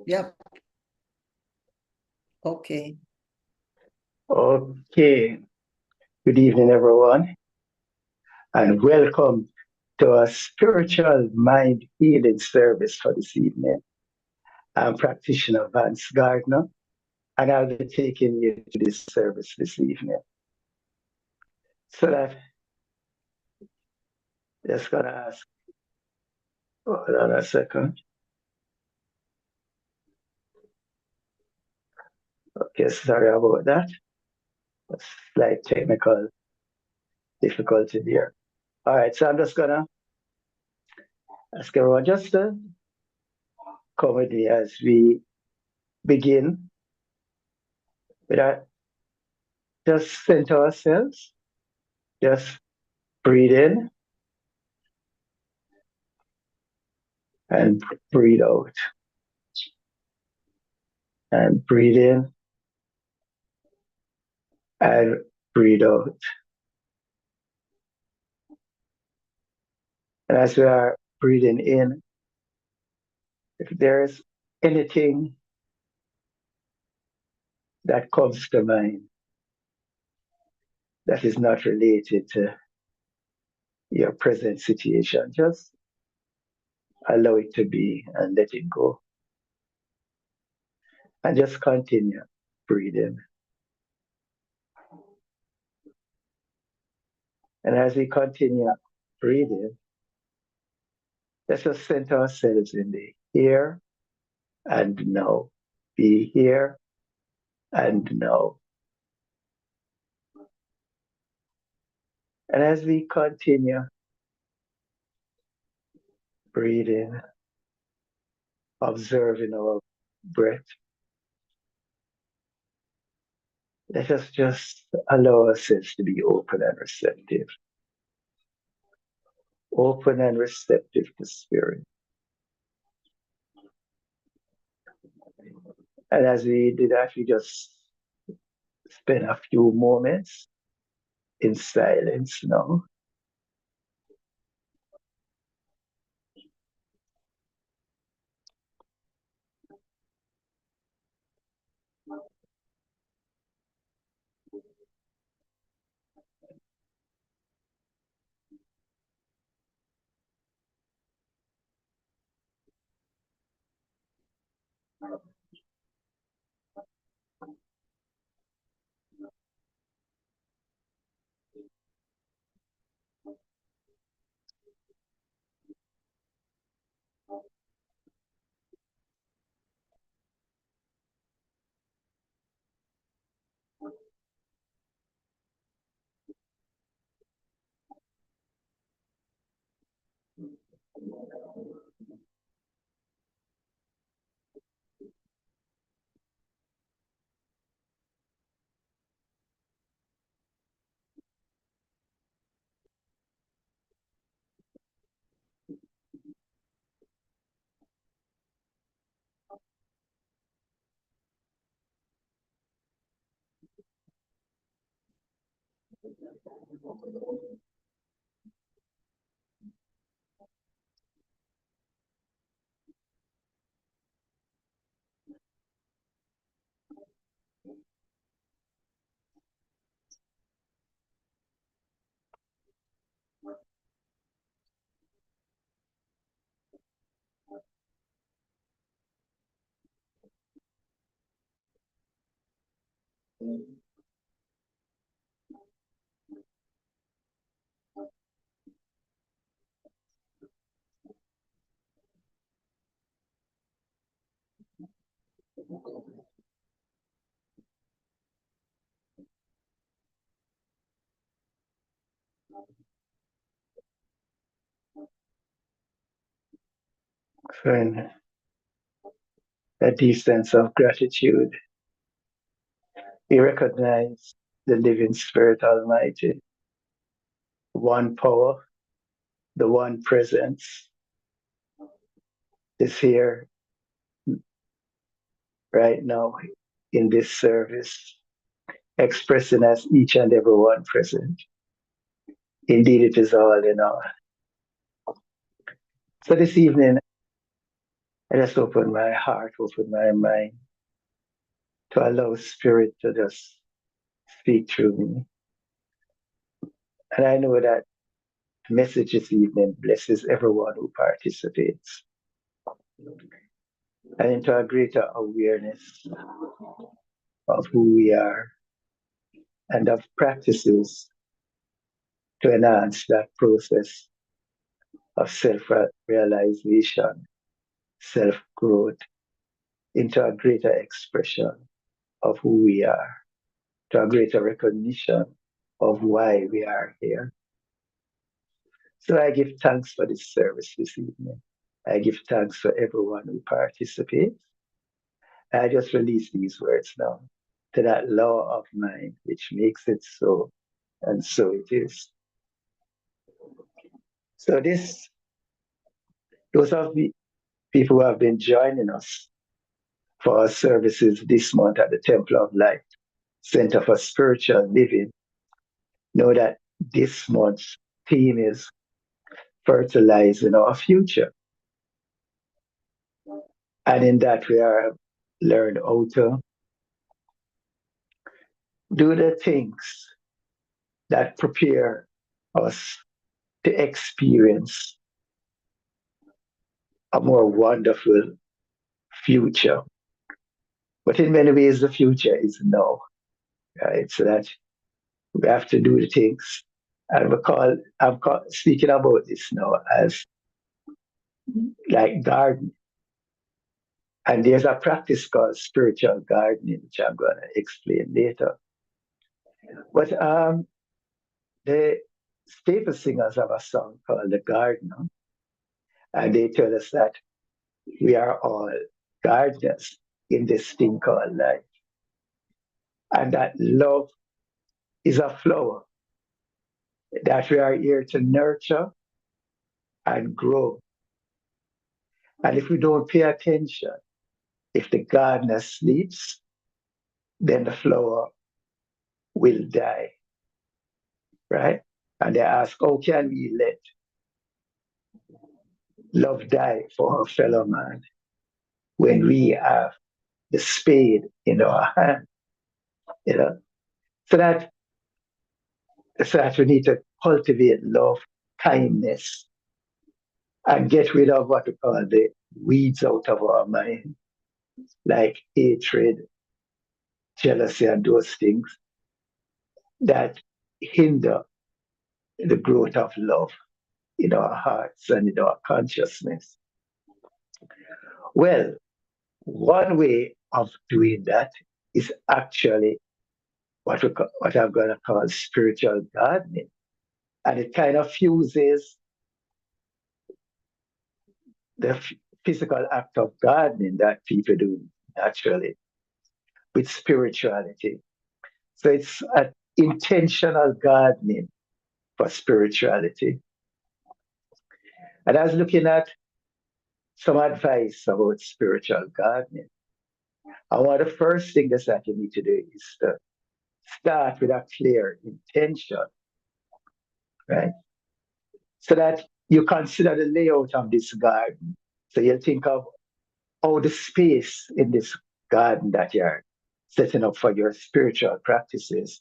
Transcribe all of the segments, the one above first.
Yep. Okay. Okay. Good evening, everyone, and welcome to a spiritual mind healing service for this evening. I'm practitioner Vance Gardner, and I'll be taking you to this service this evening. So that just gonna ask, hold on a second. Okay, sorry about that. A slight technical difficulty there. All right, so I'm just gonna ask everyone just to come with me as we begin with that. Just center ourselves, just breathe in and breathe out. And breathe in and breathe out. And as we are breathing in, if there's anything that comes to mind that is not related to your present situation, just allow it to be and let it go. And just continue breathing. And as we continue breathing, let's just center ourselves in the here and now. Be here and now. And as we continue breathing, observing our breath, let us just allow ourselves to be open and receptive. Open and receptive to spirit. And as we do that, we just spend a few moments in silence now. Find a deep sense of gratitude. We recognize the living Spirit Almighty, one power, the one presence is here right now in this service, expressing as each and every one present. Indeed, it is all in all. So this evening, I just open my heart, open my mind to allow Spirit to just speak through me. And I know that the message this evening blesses everyone who participates and into a greater awareness of who we are and of practices to enhance that process of self-realization, self-growth into a greater expression of who we are, to a greater recognition of why we are here. So I give thanks for this service this evening. I give thanks for everyone who participates. I just release these words now to that law of mind, which makes it so, and so it is. So those of the people who have been joining us for our services this month at the Temple of Light Center for Spiritual Living know that this month's theme is fertilizing our future. And in that we are learn how to do the things that prepare us to experience a more wonderful future. But in many ways, the future is now, right? So that we have to do the things. And speaking about this now as like garden. And there's a practice called spiritual gardening, which I'm going to explain later. But the Staple Singers have a song called The Gardener, and they tell us that we are all gardeners in this thing called life. And that love is a flower that we are here to nurture and grow. And if we don't pay attention, if the gardener sleeps, then the flower will die, right? And they ask, how can we let love die for our fellow man when we have the spade in our hand, you know? So that we need to cultivate love, kindness, and get rid of what we call the weeds out of our mind, like hatred, jealousy, and those things that hinder the growth of love in our hearts and in our consciousness. Well, one way of doing that is actually what I'm going to call spiritual gardening. And it kind of fuses the physical act of gardening that people do naturally with spirituality. So it's an intentional gardening for spirituality. And I was looking at some advice about spiritual gardening. And one of the first things that you need to do is to start with a clear intention, right? So that you consider the layout of this garden. So you think of how the space in this garden that you're setting up for your spiritual practices,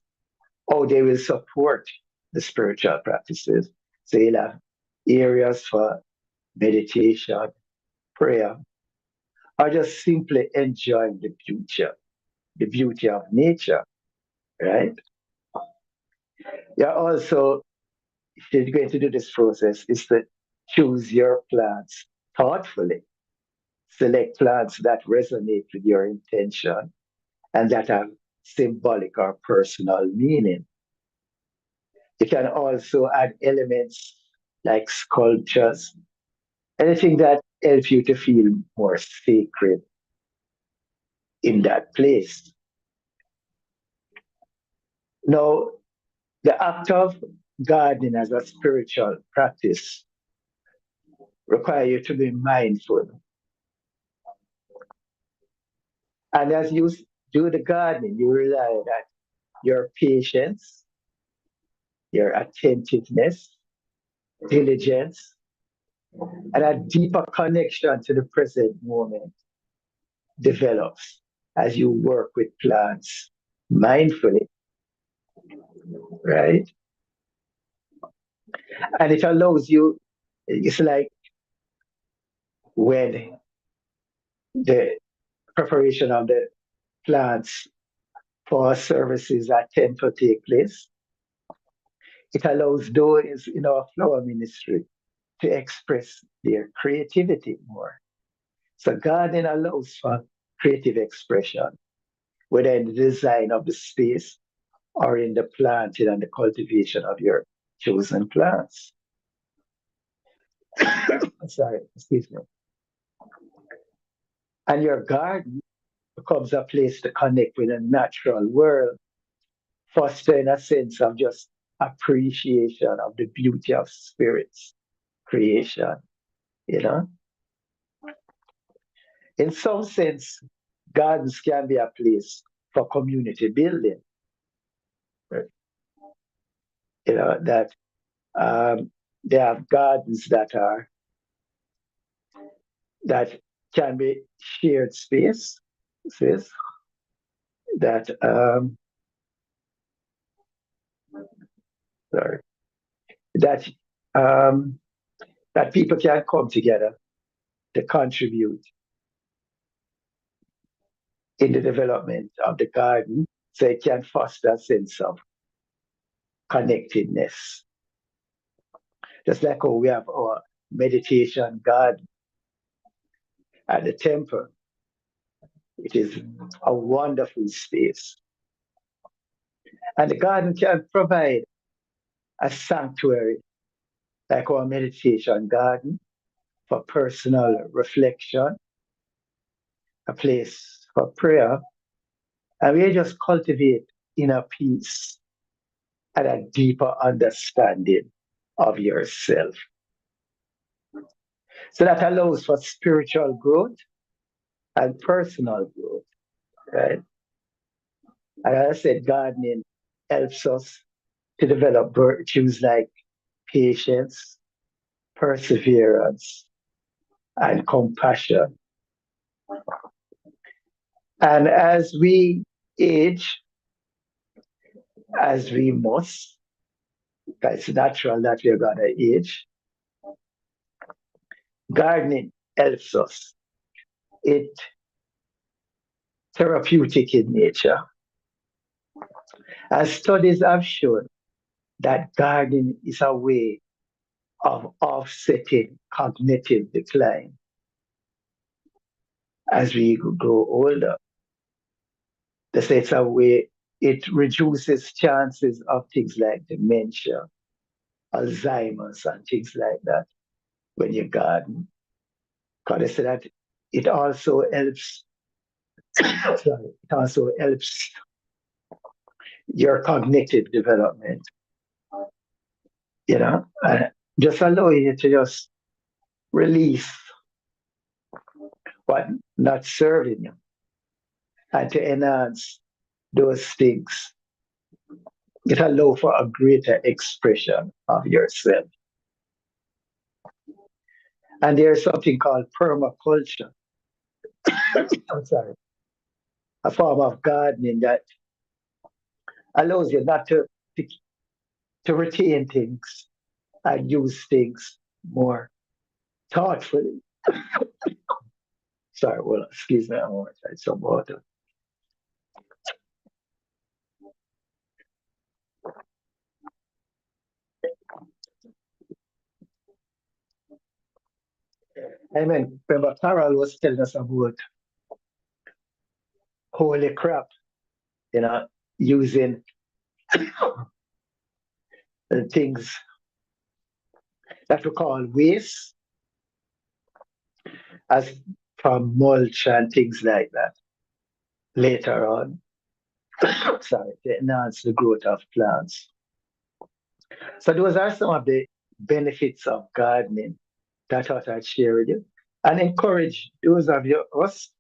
how they will support the spiritual practices. So you'll have areas for meditation, prayer, or just simply enjoying the beauty of nature, right? You're also, if you're going to do this process, is to choose your plants thoughtfully. Select plants that resonate with your intention and that have symbolic or personal meaning. You can also add elements like sculptures, anything that helps you to feel more sacred in that place. Now, the act of gardening as a spiritual practice require you to be mindful. And as you do the gardening, you realize that your patience, your attentiveness, diligence, And a deeper connection to the present moment develops as you work with plants mindfully, right? And it allows you, it's like when the preparation of the plants for services that tend to take place, it allows those in our flower ministry to express their creativity more. So gardening allows for creative expression, whether in the design of the space or in the planting and the cultivation of your chosen plants. Sorry, excuse me. And your garden becomes a place to connect with the natural world, fostering a sense of just appreciation of the beauty of spirits creation, you know. In some sense, gardens can be a place for community building, you know, that they have gardens that can be shared spaces that sorry, that um, that people can come together to contribute in the development of the garden, so it can foster a sense of connectedness. Just like how we have our meditation garden at the temple, it is a wonderful space. And the garden can provide a sanctuary, like our meditation garden, for personal reflection, a place for prayer, and we just cultivate inner peace and a deeper understanding of yourself. So that allows for spiritual growth and personal growth, right? And as I said, gardening helps us to develop virtues like patience, perseverance, and compassion. And as we age, as we must, it's natural that we're going to age, gardening helps us. It therapeutic in nature. As studies have shown that gardening is a way of offsetting cognitive decline as we grow older. They say it's a way, it reduces chances of things like dementia, Alzheimer's, and things like that when you garden. Because they say that it also helps, sorry, it also helps your cognitive development, you know, and just allowing you to just release what not serving you and to enhance those things. It allows for a greater expression of yourself. And there's something called permaculture. I'm sorry, a form of gardening that allows you not to retain things and use things more thoughtfully. Sorry, well, excuse me, I want to try some water. Amen. Remember, Carol was telling us about holy crap, you know, using the things that we call waste as from mulch and things like that later on. Sorry, to enhance the growth of plants. So those are some of the benefits of gardening that I thought I'd share with you. And encourage those of you, us,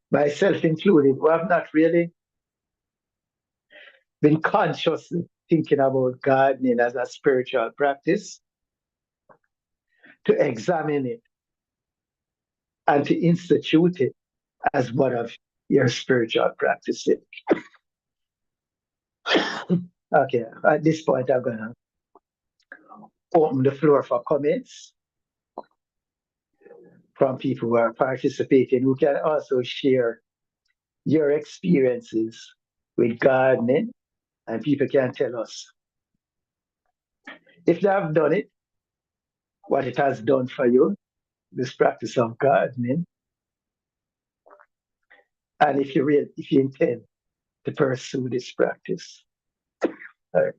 myself included, who have not really been consciously thinking about gardening as a spiritual practice, to examine it and to institute it as one of your spiritual practices. Okay, at this point, I'm going to open the floor for comments from people who are participating, who can also share your experiences with gardening, and people can tell us if they have done it, what it has done for you, this practice of gardening, and if you intend to pursue this practice. All right.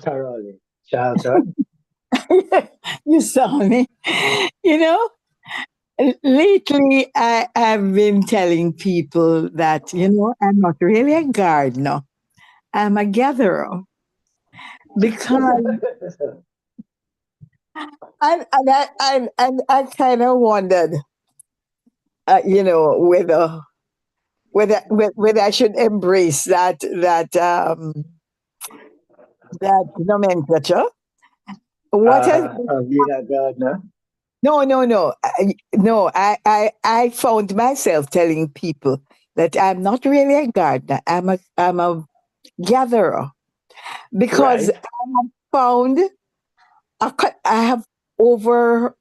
Caroline, Charlton. You saw me. You know, lately I've been telling people that, I'm not really a gardener. I'm a gatherer. Because I kind of wondered, whether I should embrace that nomenclature. What has Being a gardener. No. No, I found myself telling people that I'm not really a gardener. I'm a gatherer because Right. I have found I have over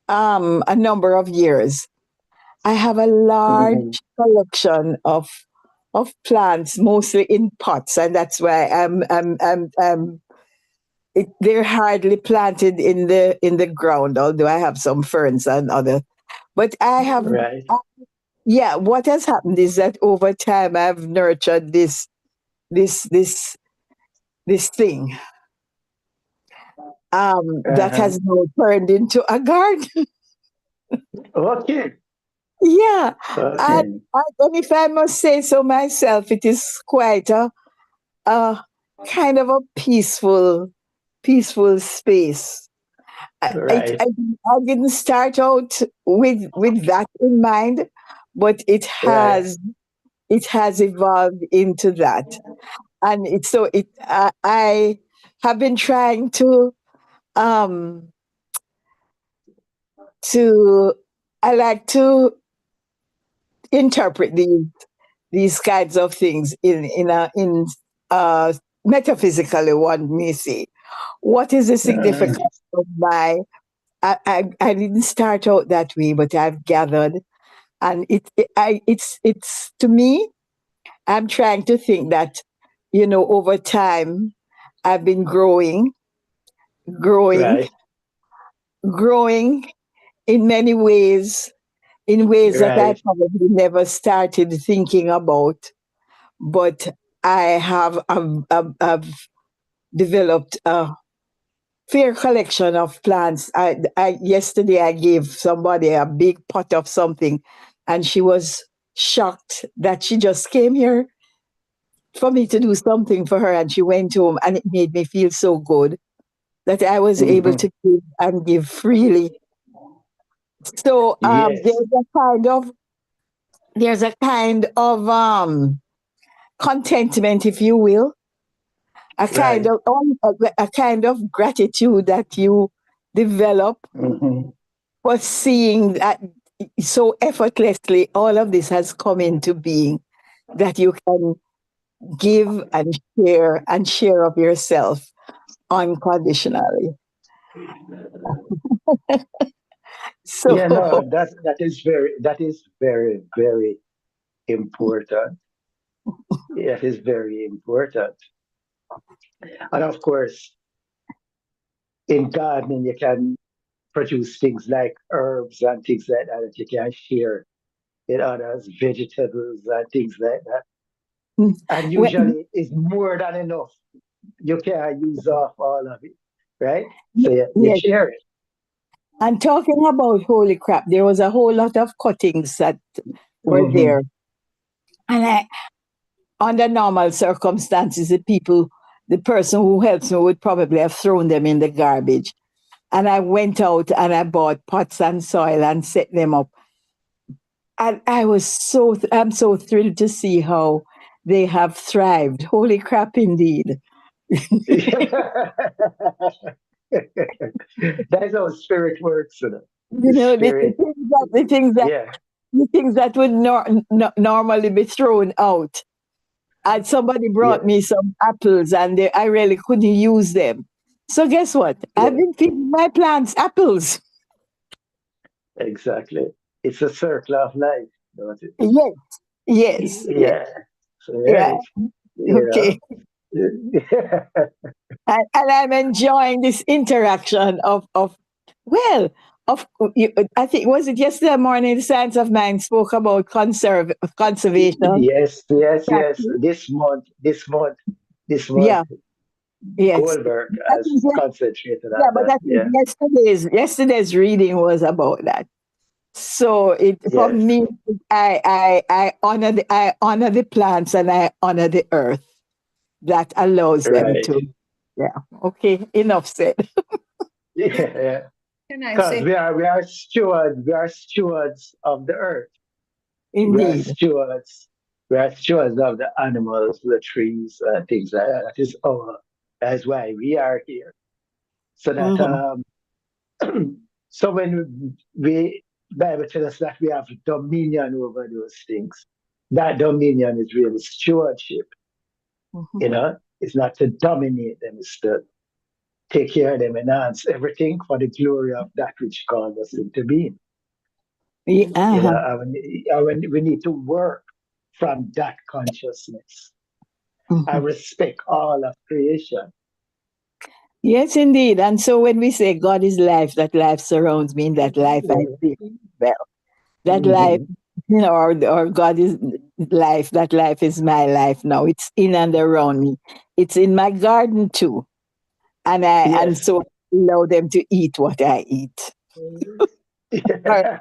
a number of years. I have a Mm-hmm. large collection of plants, mostly in pots, and that's why they're hardly planted in the ground. Although I have some ferns and other, but I have Right. yeah. What has happened is that over time I've nurtured this this this thing that Uh-huh. has now turned into a garden. Okay. Yeah, and, Okay. and if I must say so myself, it is quite a kind of a peaceful space. I, I, Right. I, I didn't start out with that in mind, but Right. it has evolved into that, and I have been trying um to I like to interpret these kinds of things in metaphysically, one may say. What is the Uh, significance of my I didn't start out that way, but I've gathered, and it's to me. I'm trying to think that, over time, I've been growing, right. growing in many ways, in ways that I Right. probably never started thinking about. But I have developed a fair collection of plants. Yesterday I gave somebody a big pot of something, and she was shocked that she just came here for me to do something for her, and she went home, and it made me feel so good that I was able Mm-hmm. to give and give freely. So Yes. there's a kind of contentment, if you will, Right. a kind of gratitude that you develop Mm-hmm. for seeing that so effortlessly all of this has come into being, that you can give and share of yourself unconditionally. So Yeah, no, that is very, very important. It is very important. And of course, in gardening you can produce things like herbs and things like that that you can share with others, vegetables and things like that. And when, usually it's more than enough. You can't use off all of it, right? So you yes, share it. and talking about holy crap, there was a whole lot of cuttings that were Hmm. there, and under normal circumstances, the person who helps me would probably have thrown them in the garbage. And I went out and I bought pots and soil and set them up. And I'm so thrilled to see how they have thrived. Holy crap, indeed. That's how spirit works, you know. You The know, spirit, yeah, the things that would normally be thrown out. And somebody yeah, brought me some apples, and I really couldn't use them. So guess what? I've yeah, been feeding my plants apples. exactly. It's a circle of life, don't it? Yes, yes, yes. Yeah. So, Yeah. right. You Okay. know. Yeah. And I'm enjoying this interaction well, of I think was it yesterday morning the Science of Mind spoke about conservation. Yes, yes, yes. Practice. This month, Yeah, yes. Goldberg I has think concentrated yeah, on but that. I think Yeah. yesterday's reading was about that. So it for Yes. me, I honor the plants and I honor the earth that allows them Right. to. Yeah. Okay. Enough said. Yeah. Can I Because say, we are stewards of the earth. We are Indeed. stewards. We are stewards of the animals, the trees, things like that. That's why we are here. So that Hmm. so when we Bible tells us that we have dominion over those things. That dominion is really stewardship. Hmm. You know, it's not to dominate them, it's to take care of them, enhance everything for the glory of that which called us into being. Yeah, You know, uh-huh. and we need to work from that consciousness. I Mhm. respect all of creation. Yes, indeed. And so when we say God is life, that life surrounds me, in that life I feel well. That life, Mhm. or God is life, that life is my life now. It's in and around me. It's in my garden too. And Yes. so I allow them to eat what I eat. All right.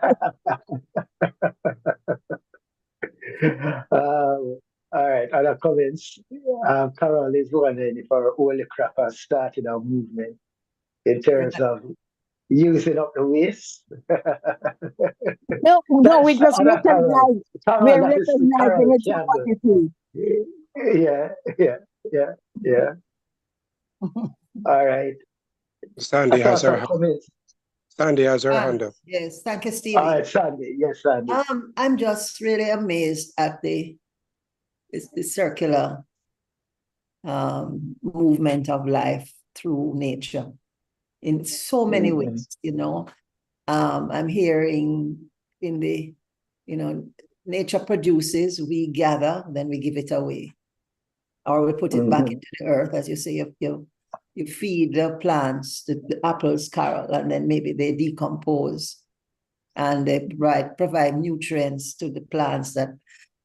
All right, other comments. Carol is wondering if our Holy Crap has started a movement in terms of using up the waste. No, no, we That's just other Carol. recognize, Carol, we're that is the recognizing Carol it for what Campbell. it is. Yeah, yeah, yeah, yeah. All right. I Sandy saw has some her comments. Sandy has her hand up. yes, thank you, All Stevie. right, Sandy. Yes, Sandy. I'm just really amazed at the circular movement of life through nature in so many Mhm. ways, you know. I'm hearing in the, you know, nature produces, we gather, then we give it away, or we put it back Mhm. into the earth, as you say, you feed the plants, the apples, Carol, and then maybe they decompose and they provide nutrients to the plants that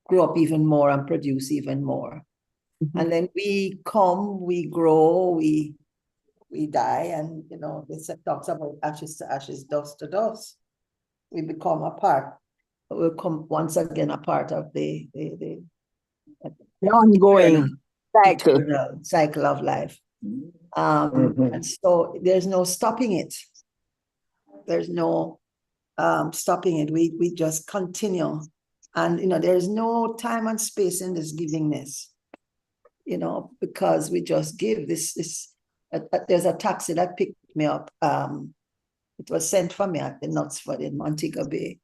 grow up even more and produce even more. And then we come, we grow, we die, and you know, this talks about ashes to ashes, dust to dust. We become a part. We'll come once again a part of the The ongoing cycle. eternal cycle of life. Mhm. And so there's no stopping it. There's no stopping it. We just continue. And you know, there's no time and space in this givingness, you know, because we just give there's a taxi that picked me up. It was sent for me at the Knutsford in Montego Bay.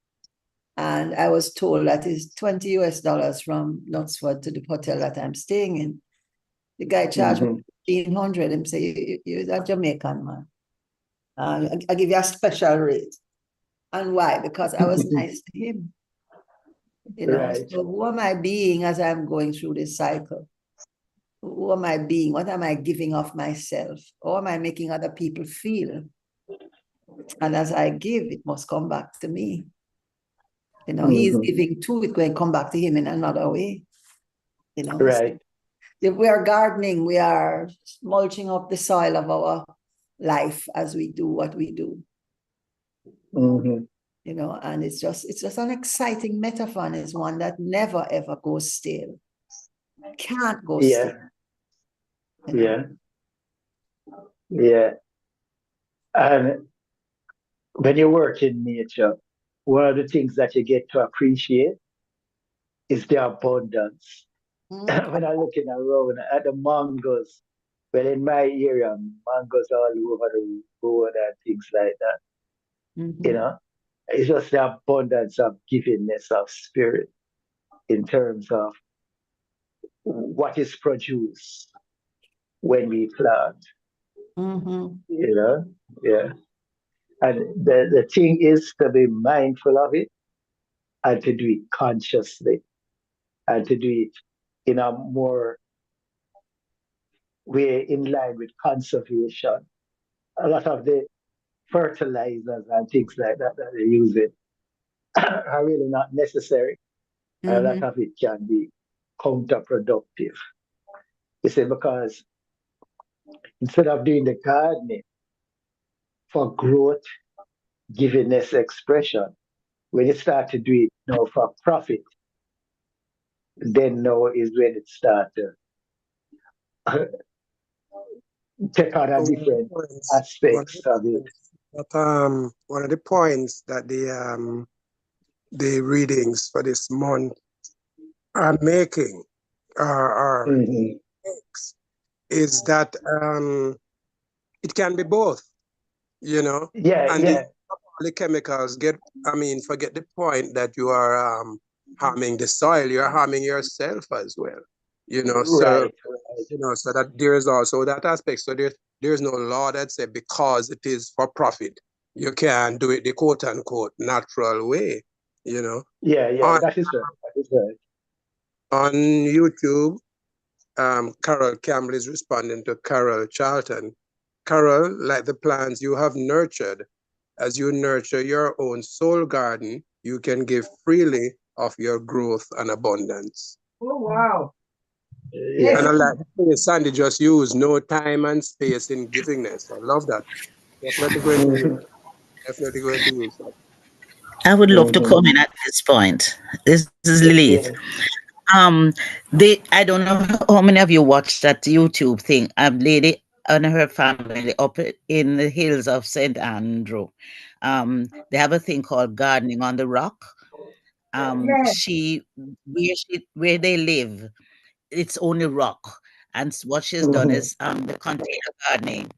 And I was told that is $20 from Knutsford to the hotel that I'm staying in. The guy charged me Mhm. 1,500 and say, you're a Jamaican man. I give you a special rate. And why? Because I was nice to him. You know, Right. so who am I being as I'm going through this cycle? Who am I being? What am I giving of myself? Or am I making other people feel? And as I give, it must come back to me. You know, he's Mhm. giving too, it will come back to him in another way. You know, so Right. if we are gardening, we are mulching up the soil of our life as we do what we do. Mhm. You know, and it's just an exciting metaphor, and it's one that never ever goes stale. Can't go Yeah. stale. You know? Yeah. Yeah. And when you work in nature, one of the things that you get to appreciate is the abundance. Mm, When I'm looking around at the mangoes, well, in my area, mangoes all over the road and things like that, you mhm, know, it's just the abundance of givingness of spirit in terms of what is produced when we plant, mhm, you know, yeah. And the thing is to be mindful of it and to do it consciously and to do it in a more way in line with conservation. A lot of the fertilizers and things like that that they're using are really not necessary. A lot mhm, of it can be counterproductive. You see, because instead of doing the gardening for growth, givingness, expression, when you start to do it now for profit, then now is when it starts to take on a So different aspects of it. one of the points that the readings for this month are making are Mhm. makes, is that it can be both, you know, Yeah, and yeah, the chemicals forget the point that you are harming the soil, you're harming yourself as well, you know. So right, right. so that there is also that aspect. So there's no law that say because it is for profit, you can do it the quote unquote natural way, you know. Yeah, yeah, On that is right. That is right. on YouTube, Carol Campbell is responding to Carol Charlton. Carol, like the plants you have nurtured, as you nurture your own soul garden, you can give freely of your growth and abundance. Oh, wow. And Yeah. I like the way Sandy just used no time and space in givingness. I love that. Definitely going to use. Mhm. Definitely going to use that. I would love to Mhm. come in at this point. This is Lilith. Yeah. Um, I don't know how many of you watched that YouTube thing. A lady and her family up in the hills of St. Andrew. They have a thing called gardening on the rock. Yeah. Where they live, it's only rock. And what she's done Mhm. is the container gardening.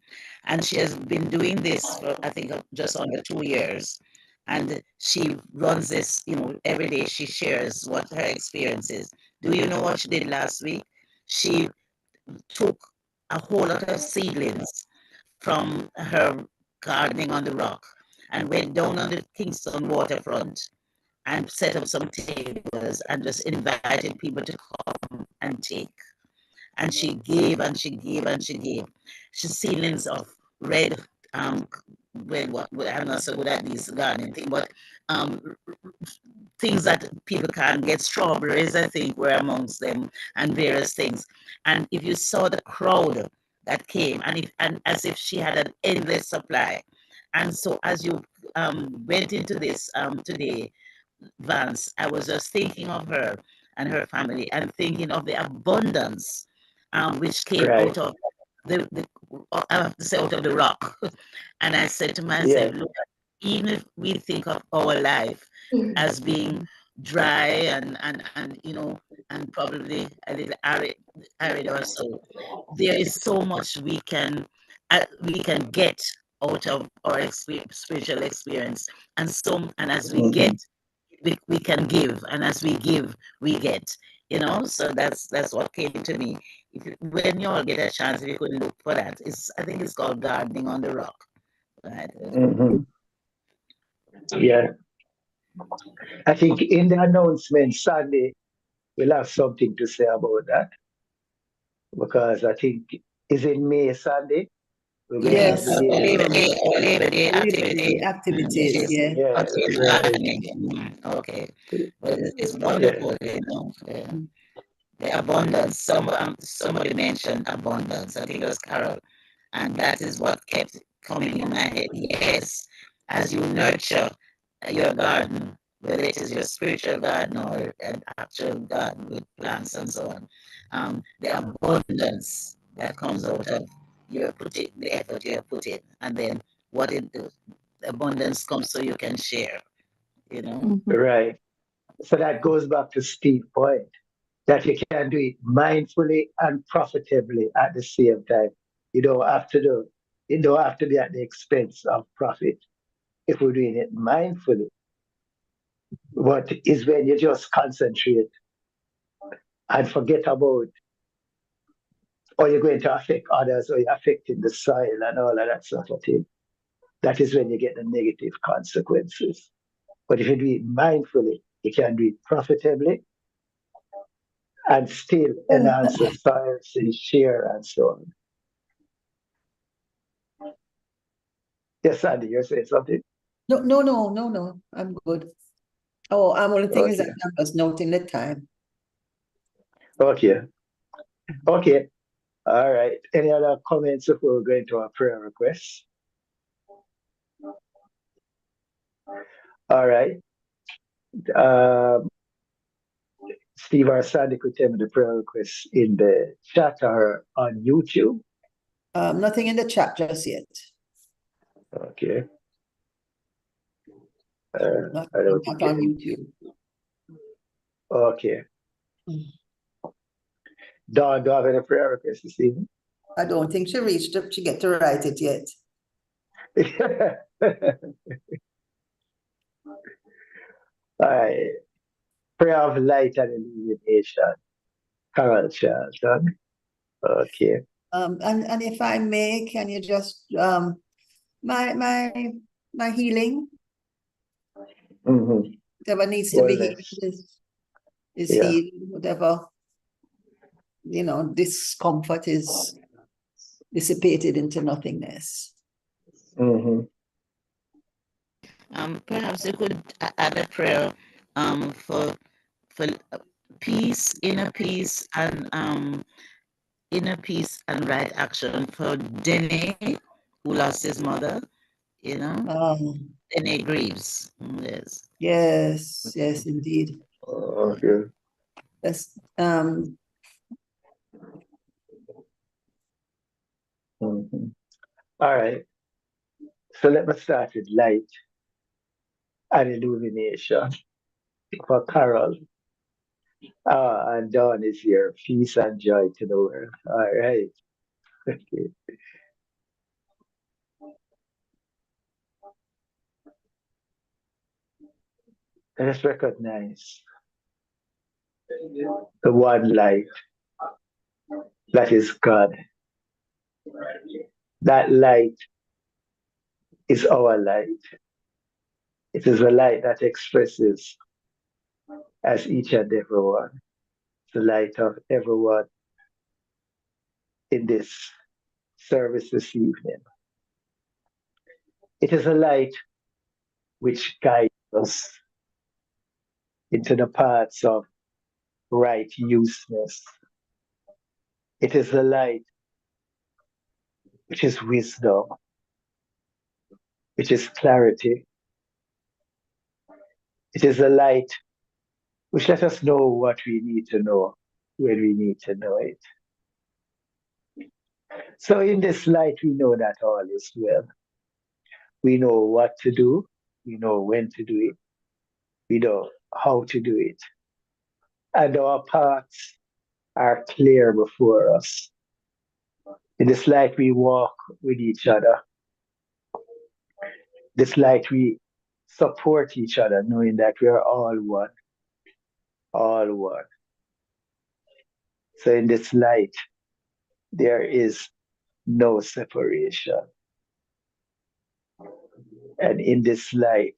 And she has been doing this for, I think, just under 2 years. And she runs this, every day she shares what her experience is. Do you know what she did last week? She took a whole lot of seedlings from her gardening on the rock and went down on the Kingston waterfront and set up some tables and just invited people to come and take. And she gave and she gave and she gave. She ceilings of red, I'm not so good at these gardening thing, but um, things that people can get. Strawberries, I think, were amongst them, and various things. And if you saw the crowd that came, and as if she had an endless supply. And so, as you went into this today, Vance, I was just thinking of her and her family, and thinking of the abundance which came Right. out of the I have to say out of the rock. And I said to Yeah. myself, look, even if we think of our life as being dry and probably a little arid or so, there is so much we can get out of our spiritual experience, and as we get, Mhm. we can give, and as we give, we get. So that's what came to me. When you all get a chance, if you could look for that, I think it's called Gardening on the Rock. Right? Mhm. Yeah. I think in the announcement Sunday, we'll have something to say about that because I think is in May Sunday. We're going to have the yes, Labor Labor Day. Day, or Labor Day Labor activity, Day which activities, is yeah. Yeah, container right. gardening. Okay, well, it's Yeah. wonderful. The abundance. Somebody mentioned abundance. I think it was Carol, and that is what kept coming in my head. Yes, as you nurture your garden, whether it is your spiritual garden or an actual garden with plants and so on, the abundance that comes out of the effort you have put in, and then what it abundance comes so you can share, you know. Mhm. Right. So that goes back to Steve's point that you can do it mindfully and profitably at the same time. You don't have to do it don't have to be at the expense of profit if we're doing it mindfully. What is when you just concentrate and forget about or you're going to affect others or you're affecting the soil and all of that sort of thing. That is when you get the negative consequences. But if you do it mindfully, you can do it profitably and still enhance the science and share and so on. Yes, Sandy, you're saying something? No. I'm good. Oh, only thing is that Okay. I'm just noting the time. Okay. Okay. All right. Any other comments before we go into our prayer requests? All right. Um, Steve or Sandy could tell me the prayer requests in the chat or on YouTube. Nothing in the chat just yet. Okay. Not, I don't not think on any. YouTube. Okay. Dawn, do I have any prayer requests this evening? I don't think she reached up. She get to write it yet. All right. Prayer of light and illumination. Carol Charlton. Okay. And if I may, can you just my healing, Mm-hmm. whatever needs to be healed Wellness. is Yeah. healed, whatever, discomfort is dissipated into nothingness. Mm-hmm. Perhaps you could add a prayer for peace, inner peace, and right action for Dene, who lost his mother. Dene grieves. Yes. Yes, indeed. Okay. Yes, Mm-hmm. All right. So let me start with light and illumination for Carol. And Dawn is here. Peace and joy to the world. All right. Okay. Let us recognize the one light that is God. That light is our light. It is a light that expresses as each and every one, the light of everyone in this service this evening. It is a light which guides us into the paths of right useness. It is a light which is wisdom, which is clarity. It is a light which let us know what we need to know when we need to know it. So in this light, we know that all is well. We know what to do. We know when to do it. We know how to do it. And our paths are clear before us. In this light, we walk with each other. This light, we support each other, knowing that we are all one. All one. So in this light, there is no separation. And in this light,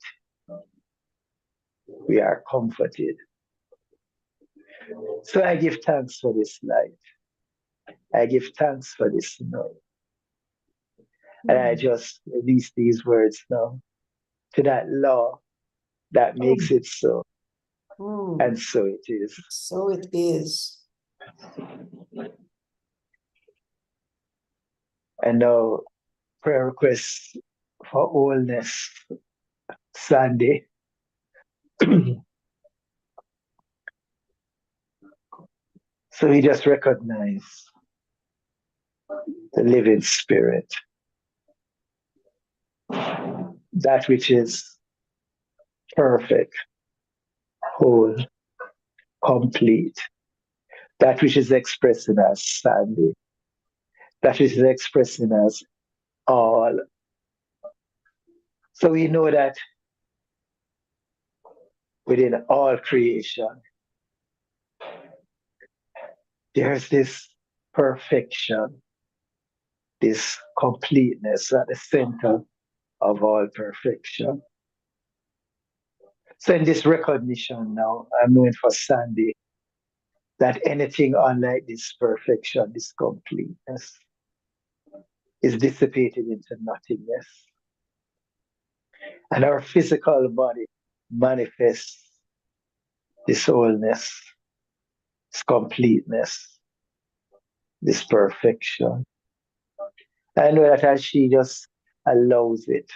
we are comforted. So I give thanks for this light. I give thanks for this night. And I just release these words now to that law that makes it so. And so it is. So it is. And now, prayer requests for wholeness, Sandy. So we just recognize the living spirit that which is perfect, whole, complete, that which is expressing as Sandy, that which is expressing as all. So we know that within all creation, there's this perfection, this completeness at the center of all perfection. So in this recognition now, I'm knowing for Sandy that anything unlike this perfection, this completeness, is dissipated into nothingness. And our physical body manifests this wholeness, this completeness, this perfection. I know that as she just allows it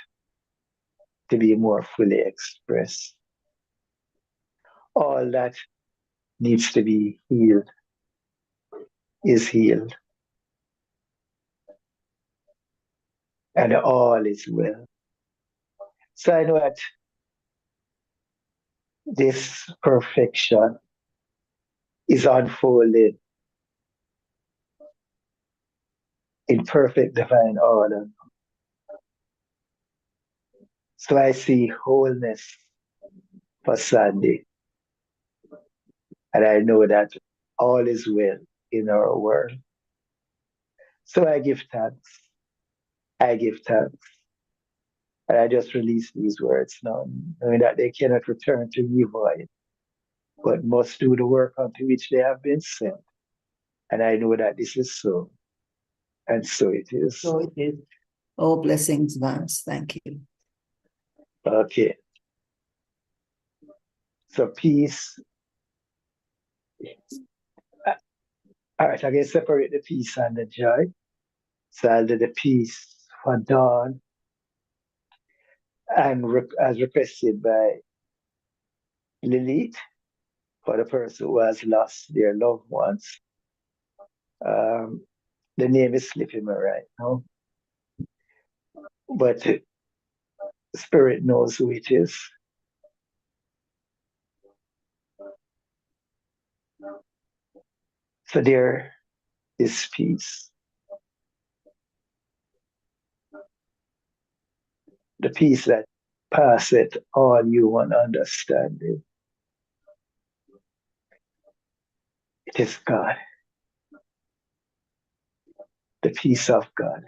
to be more fully expressed, all that needs to be healed is healed. And all is well. So I know that this perfection is unfolded in perfect divine order. So I see wholeness for Sandy. And I know that all is well in our world. So I give thanks. I give thanks. And I just release these words now, knowing that they cannot return to me void, but must do the work unto which they have been sent. And I know that this is so. And so it is. So it is. Oh, blessings, Vance. Thank you. Okay. So peace. All right, I can separate the peace and the joy. So I'll do the peace for Dawn. And as requested by Lilith, for the person who has lost their loved ones. The name is slipping me right now. But Spirit knows who it is. So there is peace. The peace that passeth all human understanding. It is God. The peace of God.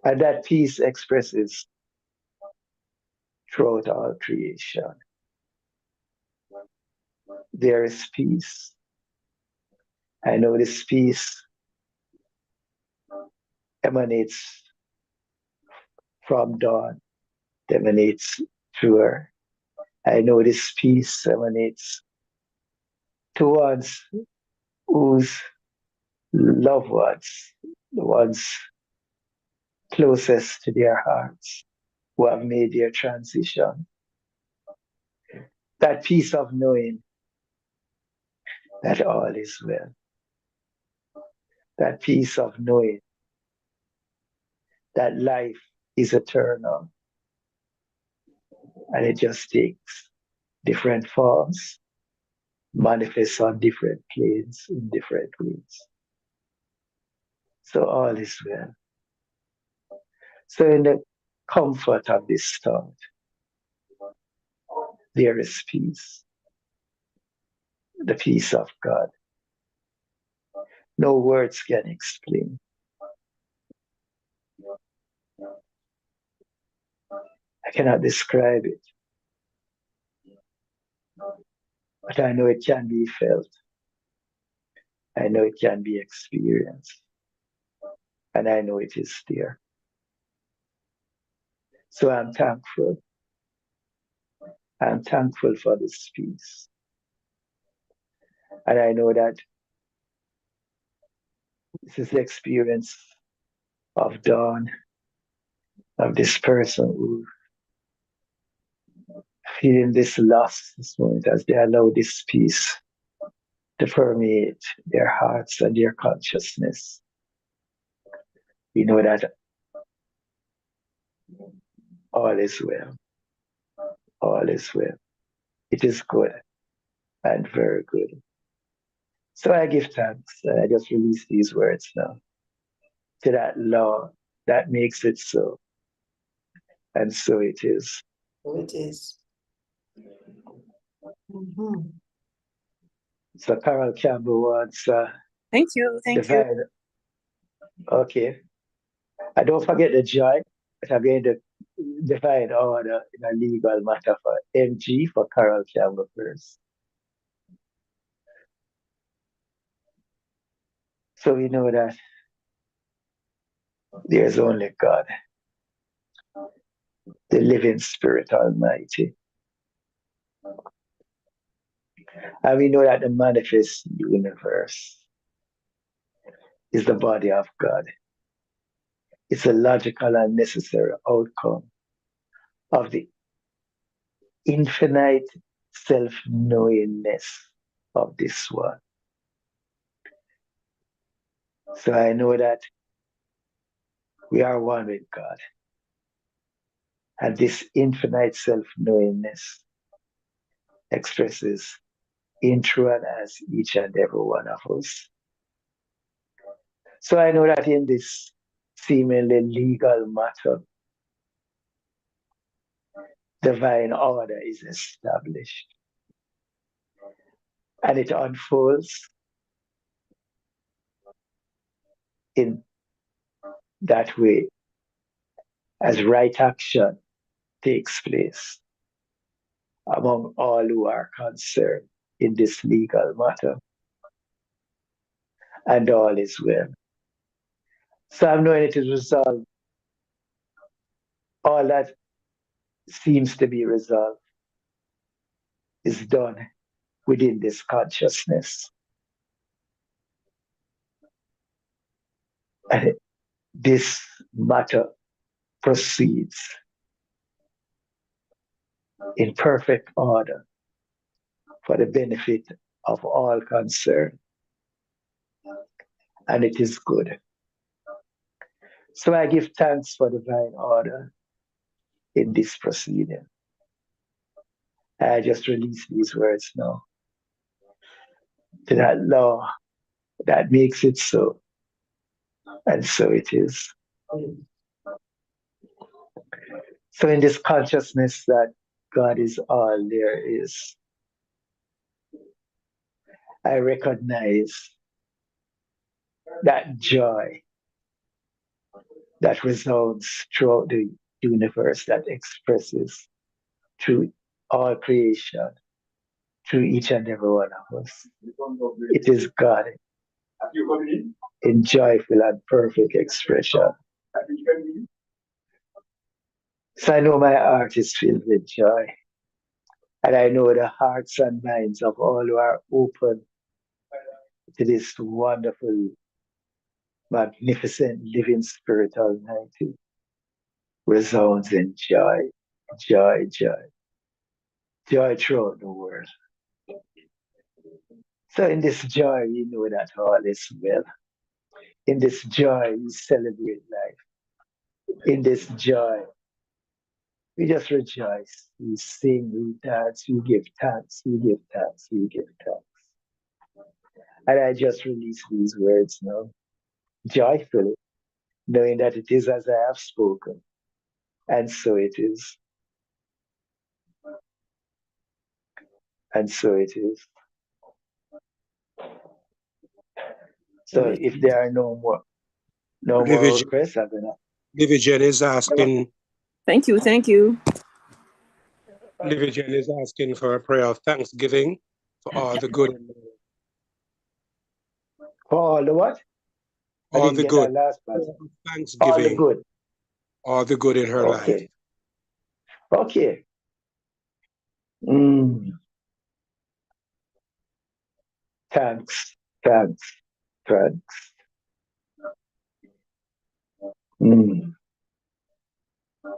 And that peace expresses throughout all creation. There is peace. I know this peace emanates from Dawn, emanates through her. I know this peace emanates to ones whose loved ones, the ones closest to their hearts, who have made their transition. That peace of knowing that all is well. That peace of knowing that life is eternal and it just takes different forms, manifests on different planes in different ways. So all is well. So in the comfort of this thought, there is peace. The peace of God. No words can explain. I cannot describe it. But I know it can be felt. I know it can be experienced. And I know it is there. So I'm thankful. I'm thankful for this peace. And I know that this is the experience of Dawn, of this person who feeling this loss this moment as they allow this peace to permeate their hearts and their consciousness. We know that All is well. All is well. It is good and very good. So I give thanks. I just release these words now to that law that makes it so. And so it is. So it is. Mhm. So Carol Campbell wants Thank you. Thank you. divine. Okay. And don't forget the joy that I'm going to divine order in a legal matter for MG for Carol Campbell first. So we know that there's only God, the living Spirit Almighty. And we know that the manifest universe is the body of God. It's a logical and necessary outcome of the infinite self-knowingness of this one. So I know that we are one with God. And this infinite self-knowingness expresses in through and as each and every one of us. So I know that in this seemingly legal matter, divine order is established. And it unfolds in that way as right action takes place among all who are concerned in this legal matter. And all is well. So I'm knowing it is resolved. All that seems to be resolved is done within this consciousness. And this matter proceeds in perfect order for the benefit of all concerned. And it is good. So I give thanks for divine order in this proceeding. I just release these words now to that law that makes it so. And so it is. So in this consciousness that God is all there is, I recognize that joy that resounds throughout the universe, that expresses through all creation, through each and every one of us. It is God in joyful and perfect expression. So I know my heart is filled with joy. And I know the hearts and minds of all who are open to this wonderful, magnificent, living Spirit Almighty resounds in joy, joy, joy, joy throughout the world. So in this joy, we know that all is well. In this joy, we celebrate life. In this joy, we just rejoice. We sing, we dance, we give thanks, we give thanks, we give thanks. And I just release these words now, joyfully, knowing that it is as I have spoken. And so it is. And so it is. So if there are no more requests, I'm gonna. Livigen is asking. Thank you. Thank you. Livigen is asking for a prayer of thanksgiving for all the good. For all the what? All the good. Thanksgiving. All the good. All the good in her life. Okay. Thanks.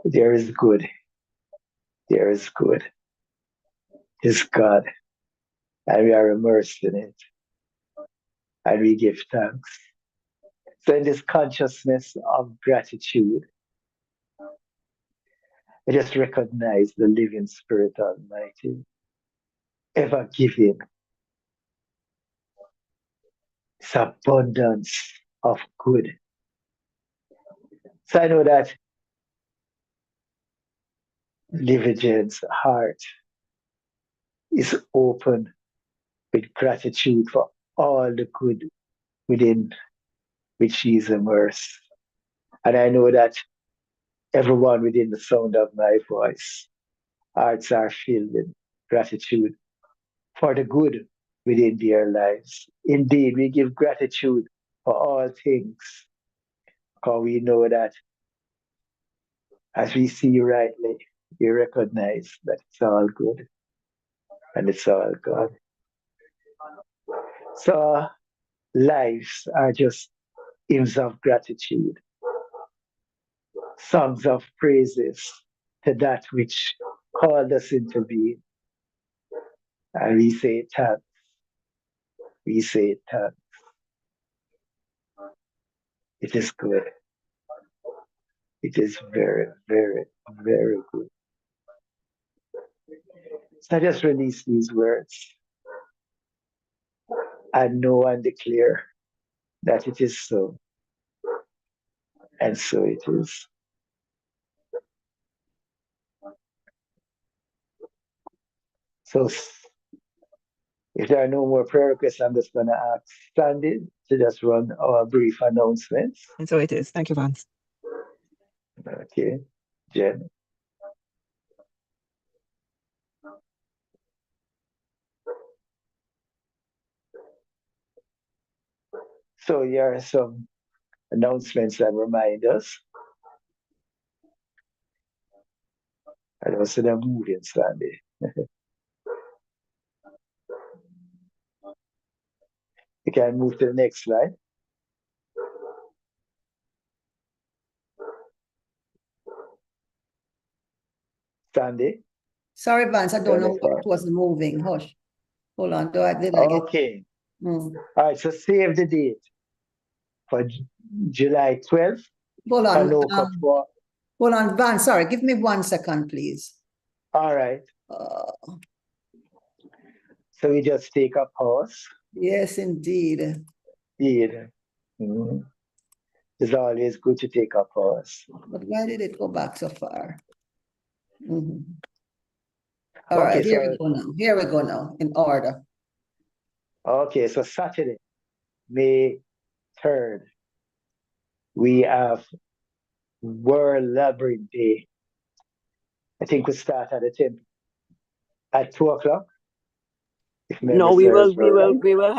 There is good. There is good. Is God. And we are immersed in it. And we give thanks. So in this consciousness of gratitude, I just recognize the living Spirit Almighty, ever giving, His abundance of good. So I know that Livigen's heart is open with gratitude for all the good within which she is immersed. And I know that everyone within the sound of my voice, hearts are filled with gratitude for the good within their lives. Indeed, we give gratitude for all things, because we know that as we see rightly, we recognize that it's all good and it's all God. So lives are just hymns of gratitude, songs of praises to that which called us into being. And we say thanks. We say thanks. It is good. It is very, very, very good. So I just release these words and know and declare that it is so. And so it is. So if there are no more prayer requests, I'm just going to ask Sandy to just run our brief announcements. And so it is. Thank you, Vance. Okay, Jen. So here are some announcements and reminders. I don't see them moving, Sandy. You can move to the next slide. Sandy. Sorry, Vance, I don't know Wonderful. what was moving. Hush. Hold on. Did I get? Okay. Mm. All right, so save the date for July 12th. Hold on. Hold on, Vance. Sorry, give me 1 second, please. All right. So we just take a pause. Yes, indeed. Indeed. Mm-hmm. It's always good to take a pause. But why did it go back so far? Mm-hmm. All Okay, right, here so we go now. Here we go now, in order. Okay, so Saturday, May 3rd, we have World Labyrinth Day. I think we start at the temple at 2 o'clock. No, we will.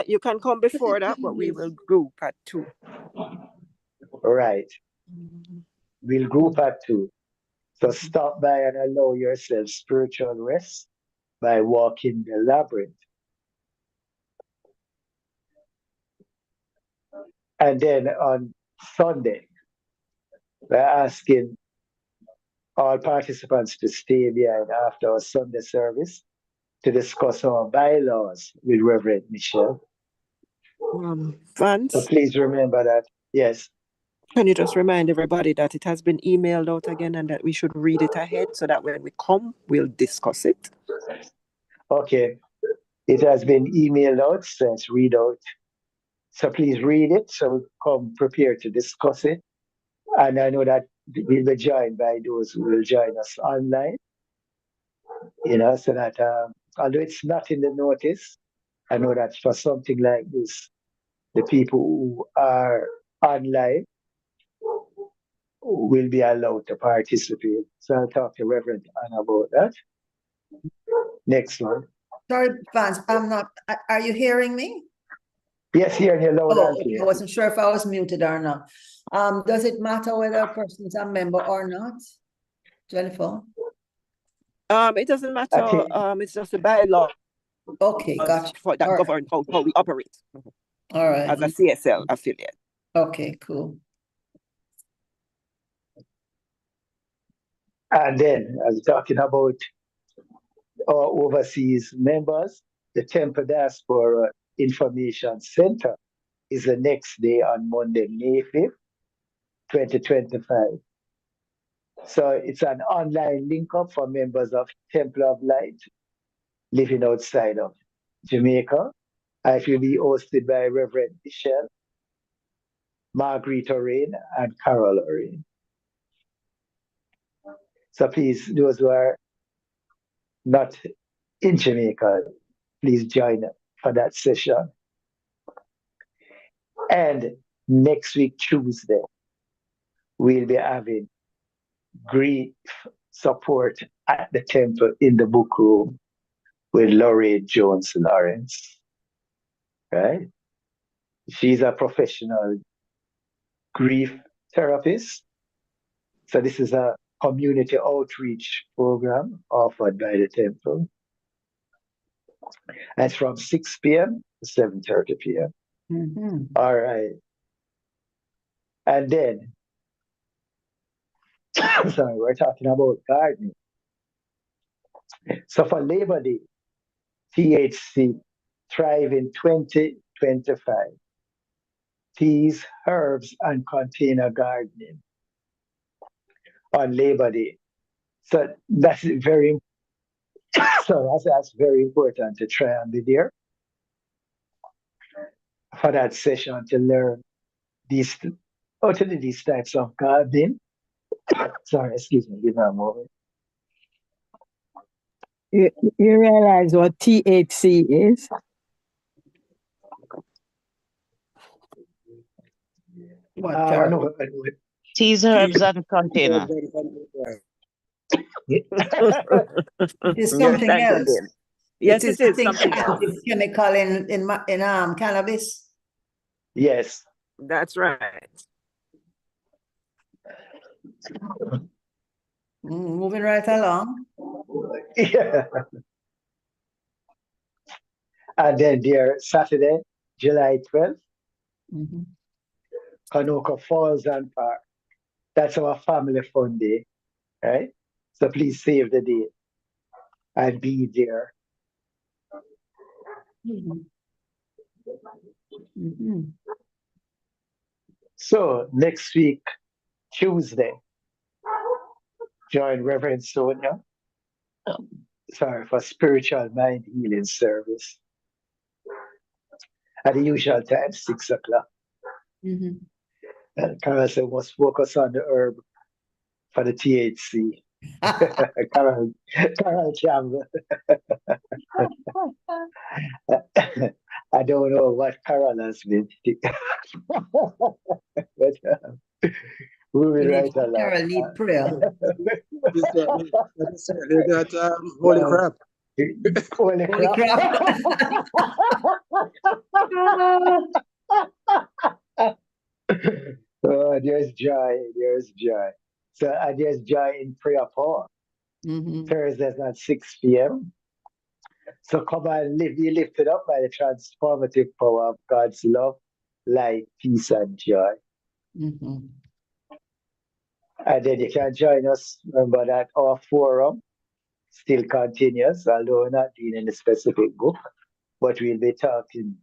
You can come before that, but we will group at 2. Right. We'll group at 2. So stop by and allow yourself spiritual rest by walking the labyrinth. And then on Sunday, we're asking all participants to stay behind after our Sunday service to discuss our bylaws with Reverend Michelle. Vance? So please remember that. Yes. Can you just remind everybody that it has been emailed out again and that we should read it ahead so that when we come, we'll discuss it? Okay. It has been emailed out, so it's read out. So please read it so we come prepared to discuss it. And I know that we'll be joined by those who will join us online, so that although it's not in the notice, I know that for something like this, the people who are online will be allowed to participate. So I'll talk to Reverend Anna about that. Next one. Sorry, Vance, I'm not. Are you hearing me? Yes, hearing you loud and clear. I wasn't sure if I was muted or not. Does it matter whether a person is a member or not, Jennifer? It doesn't matter. It's just a bylaw. Okay, gotcha. For that govern how we operate. All right. As a CSL affiliate. Okay, cool. And then, as talking about our overseas members, the Temple Diaspora Information Center is the next day on Monday, May 5th, 2025. So it's an online link up for members of Temple of Light living outside of Jamaica. It will be hosted by Reverend Michelle, Marguerite Orain, and Carol Orain. So please, those who are not in Jamaica, please join for that session. And next week, Tuesday, we'll be having grief support at the temple in the book room with Laurie Jones Lawrence. Right? She's a professional grief therapist. So this is a community outreach program offered by the temple. And it's from 6 p.m. to 7:30 p.m. Mhm. All right. And then, sorry, we're talking about gardening. So for Labor Day, THC Thrive in 2025. Teas, herbs, and container gardening on Labor Day. So that's very that's very important to try and be there for that session to learn these these types of gardening. Sorry, excuse me, give me a moment. You realize what THC is? What, I Carol? know, I know Teas, herbs, and container. it. It's Yes, something thank you, else. Lynn. Yes, It is, it I is think, something else. active chemical in cannabis. Yes. That's right. Moving right along. Yeah. And then there, Saturday, July 12th, Mhm. Kanoka Falls and Park. That's our family fun day, right? So please save the date and be there. Mhm. Mhm. So next week, Tuesday, join Reverend Sonia, for spiritual mind healing service at the usual time, 6 o'clock. Mhm. And Carol said, must focus on the herb for the THC. Carol Campbell. I don't know what Carol has been. But moving We need right along. Carol lead prayer. Holy crap. Holy Holy crap. Oh, there's joy. There's joy. So there's joy in prayer power. Mhm. Thursdays at 6 p.m. So come and be lifted up by the transformative power of God's love, light, peace, and joy. Mhm. And then you can join us. Remember that our forum still continues, although we're not doing any specific book, but we'll be talking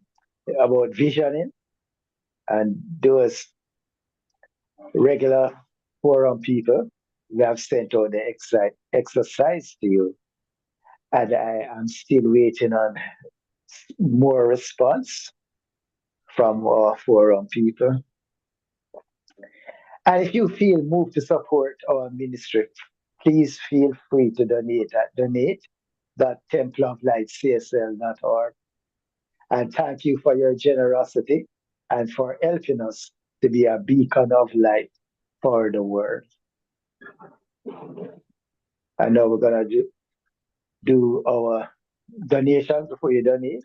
about visioning, and those regular forum people, we have sent out the exercise to you. And I am still waiting on more response from our forum people. And if you feel moved to support our ministry, please feel free to donate at donate.templeoflightcsl.org. And thank you for your generosity and for helping us to be a beacon of light for the world. And now we're going to do our donation. Before you donate,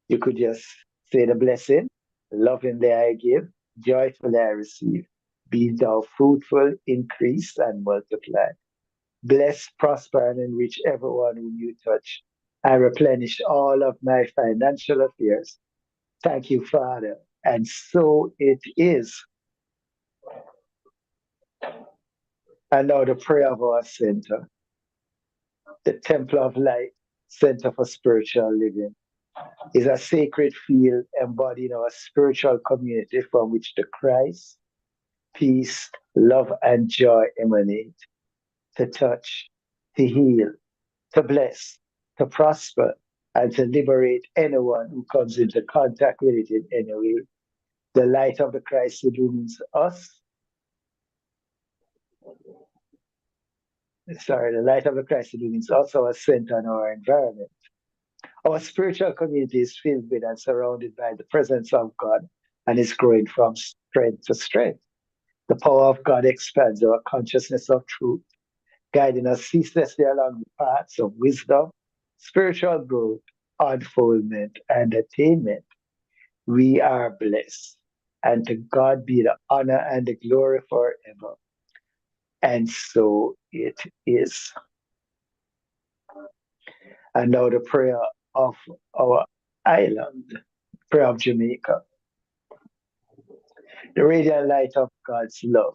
you could just say the blessing: lovingly I give, joyfully I receive. Be thou fruitful, increase, and multiply. Bless, prosper, and enrich everyone whom you touch. I replenish all of my financial affairs. Thank you, Father. And so it is. And now the prayer of our center, the Temple of Light Center for Spiritual Living, is a sacred field embodying our spiritual community from which the Christ, peace, love and joy emanate, to touch, to heal, to bless, to prosper, and to liberate anyone who comes into contact with it in any way. The light of the Christ illumines us. The light of the Christ illumines us, our center, and our environment. Our spiritual community is filled with and surrounded by the presence of God and is growing from strength to strength. The power of God expands our consciousness of truth, guiding us ceaselessly along the paths of wisdom, spiritual growth, unfoldment, and attainment. We are blessed, and to God be the honor and the glory forever. And so it is. And now the prayer of our island, prayer of Jamaica. The radiant light of God's love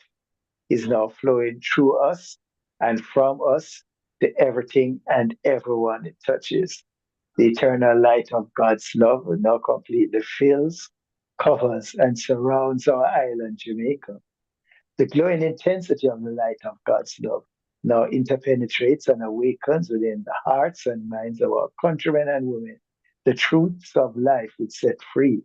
is now flowing through us and from us to everything and everyone it touches. The eternal light of God's love will now completely fills, covers, and surrounds our island, Jamaica. The glowing intensity of the light of God's love now interpenetrates and awakens within the hearts and minds of our countrymen and women. The truths of life will set free.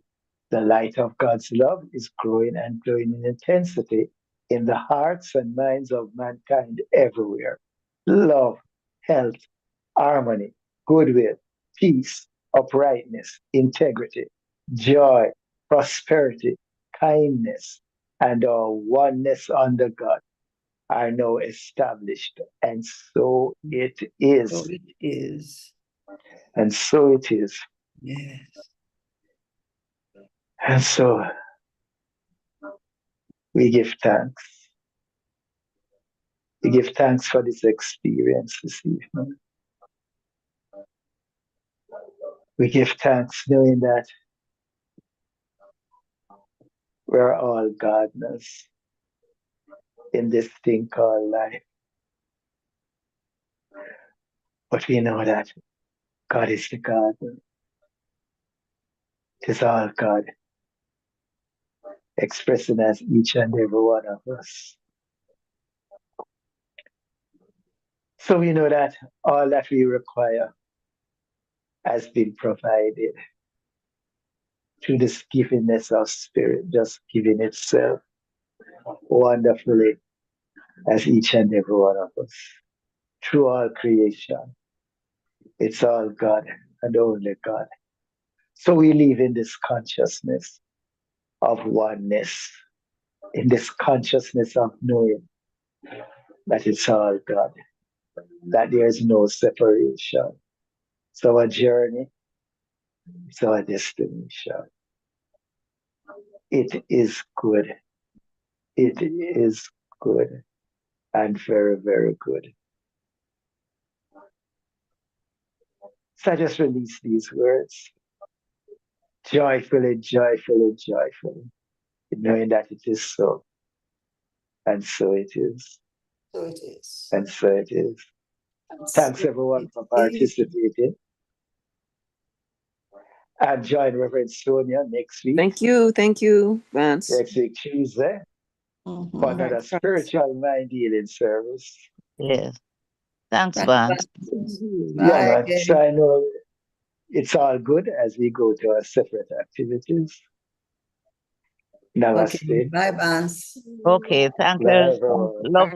The light of God's love is growing and glowing in intensity in the hearts and minds of mankind everywhere. Love, health, harmony, goodwill, peace, uprightness, integrity, joy, prosperity, kindness, and our oneness under God are now established. And so it is. So it is. And so it is. Yes. And so we give thanks. We give thanks for this experience this evening. We give thanks knowing that we're all gardeners in this thing called life. But we know that God is the gardener. It is all God, expressing as each and every one of us. So we know that all that we require has been provided through this givingness of spirit, just giving itself wonderfully as each and every one of us. Through all creation, it's all God and only God. So we live in this consciousness of oneness, in this consciousness of knowing that it's all God, that there is no separation. It's our journey, it's our destination. It is good. It is good and very, very good. So I just release these words joyfully, joyfully, joyfully, knowing that it is so. And so it is. So it is. And so it is. Thanks everyone for participating. And join Reverend Sonia next week. Thank you, Vance. Next week, Tuesday, for another spiritual mind healing service. Yes. Thanks, Vance. Yeah, man. So I know it's all good as we go to our separate activities. Namaste. Okay. Bye, Vance. Okay, thank Bye, you. everyone. Love